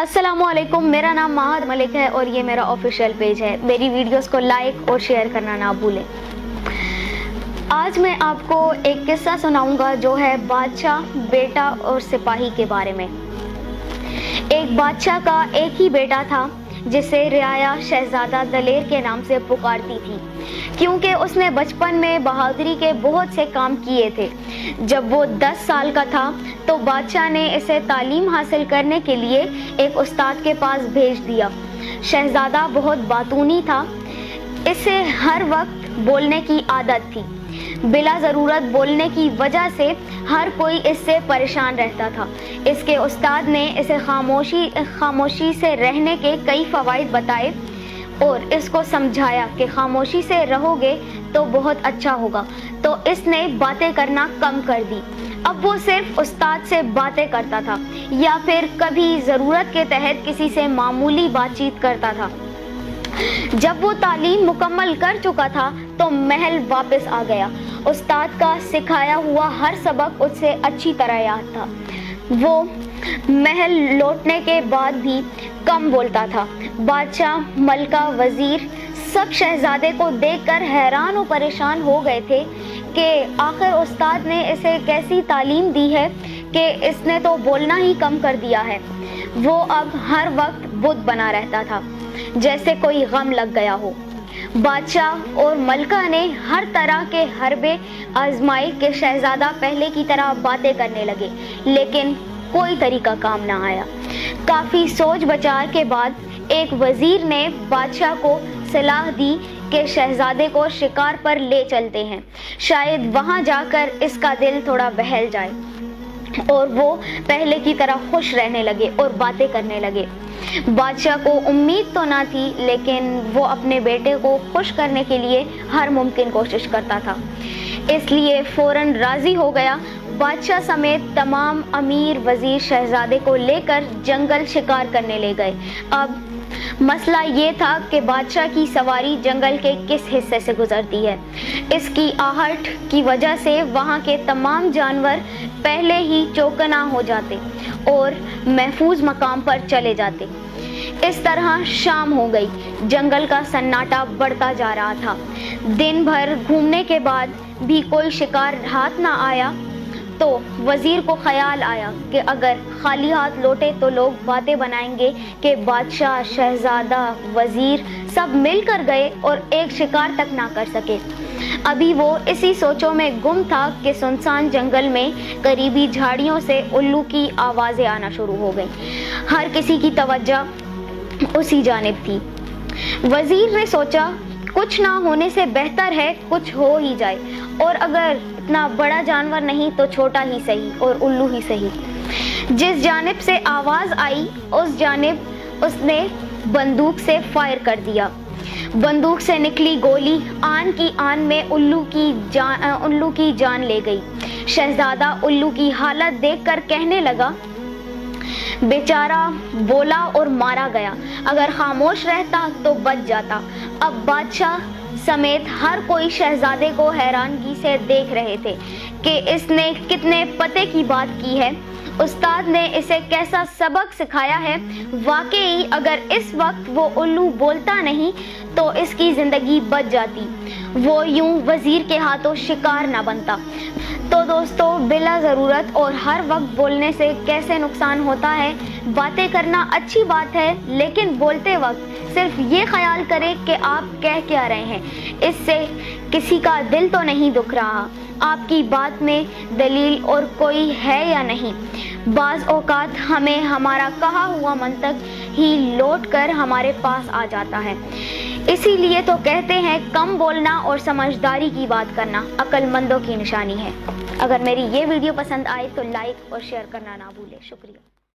अस्सलामुअलैकुम, मेरा नाम महद मलिक है और ये मेरा ऑफिशियल पेज है। मेरी वीडियोस को लाइक और शेयर करना ना भूलें। आज मैं आपको एक किस्सा सुनाऊंगा जो है बादशाह, बेटा और सिपाही के बारे में। एक बादशाह का एक ही बेटा था जिसे रियाया शहजादा दलेर के नाम से पुकारती थी, क्योंकि उसने बचपन में बहादुरी के बहुत से काम किए थे। जब वो 10 साल का था तो बादशाह ने इसे तालीम हासिल करने के लिए एक उस्ताद के पास भेज दिया। शहजादा बहुत बातूनी था, इसे हर वक्त बोलने की आदत थी। बिला ज़रूरत बोलने की वजह से हर कोई इससे परेशान रहता था। इसके उस्ताद ने इसे खामोशी से रहने के कई फ़वाइद बताए और इसको समझाया कि खामोशी से रहोगे तो बहुत अच्छा होगा। तो इसने बातें करना कम कर दी। अब वो सिर्फ उस्ताद से बातें करता था या फिर कभी ज़रूरत के तहत किसी से मामूली बातचीत करता था। जब वो तालीम मुकम्मल कर चुका था तो महल वापस आ गया। उस्ताद का सिखाया हुआ हर सबक उससे अच्छी तरह याद था। वो महल लौटने के बाद भी कम बोलता था। बादशाह, मलका, वजीर सब शहजादे को देखकर हैरान और परेशान हो गए थे कि आखिर उस्ताद ने इसे कैसी तालीम दी है कि इसने तो बोलना ही कम कर दिया है। वो अब हर वक्त बुत बना रहता था, जैसे कोई गम लग गया हो। बादशाह और मलका ने हर तरह के हरबे आजमाए कि शहजादा पहले की तरह बातें करने लगे, लेकिन कोई तरीका काम ना आया। काफ़ी सोच विचार के बाद एक वजीर ने बादशाह को सलाह दी कि शहजादे को शिकार पर ले चलते हैं, शायद वहां जाकर इसका दिल थोड़ा बहल जाए और वो पहले की तरह खुश रहने लगे और बातें करने लगे। बादशाह को उम्मीद तो ना थी, लेकिन वो अपने बेटे को खुश करने के लिए हर मुमकिन कोशिश करता था, इसलिए फौरन राजी हो गया। बादशाह समेत तमाम अमीर वजीर शहजादे को लेकर जंगल शिकार करने ले गए। अब मसला ये था कि बादशाह की सवारी जंगल के किस हिस्से से गुजरती है। इसकी आहट की वजह से वहाँ के तमाम जानवर पहले ही चौकन्ना हो जाते और महफूज मकाम पर चले जाते। इस तरह शाम हो गई। जंगल का सन्नाटा बढ़ता जा रहा था। दिन भर घूमने के बाद भी कोई शिकार हाथ ना आया तो वजीर को ख्याल आया कि अगर खाली हाथ लौटे तो लोग बातें बनाएंगे कि बादशाह, शहजादा, वजीर सब मिलकर गए और एक शिकार तक ना कर सके। अभी वो इसी सोचों में गुम था कि सुनसान जंगल में करीबी झाड़ियों से उल्लू की आवाज़ें आना शुरू हो गई। हर किसी की तवज्जो उसी जानिब थी। वजीर ने सोचा, कुछ ना होने से बेहतर है कुछ हो ही जाए, और अगर इतना बड़ा जानवर नहीं तो छोटा ही सही और उल्लू ही सही। जिस जानिब से आवाज़ आई उस जानिब उसने बंदूक से फायर कर दिया। बंदूक से निकली गोली आन की आन में उल्लू की जान ले गई। शहजादा उल्लू की हालत देखकर कहने लगा, बेचारा बोला और मारा गया, अगर खामोश रहता तो बच जाता। अब बादशाह समेत हर कोई शहजादे को हैरानगी से देख रहे थे कि इसने कितने पते की बात की है। उस्ताद ने इसे कैसा सबक सिखाया है। वाकई अगर इस वक्त वो उल्लू बोलता नहीं तो इसकी ज़िंदगी बच जाती, वो यूं वज़ीर के हाथों शिकार ना बनता। तो दोस्तों, बिला ज़रूरत और हर वक्त बोलने से कैसे नुकसान होता है। बातें करना अच्छी बात है, लेकिन बोलते वक्त सिर्फ ये ख्याल करें कि आप कह क्या रहे हैं। इससे किसी का दिल तो नहीं दुख रहा, आपकी बात में दलील और कोई है या नहीं। बाज़ औक़ात हमें हमारा कहा हुआ मंतक ही लौट कर हमारे पास आ जाता है। इसीलिए तो कहते हैं कम बोलना और समझदारी की बात करना अक्लमंदों की निशानी है। अगर मेरी ये वीडियो पसंद आए तो लाइक और शेयर करना ना भूलें। शुक्रिया।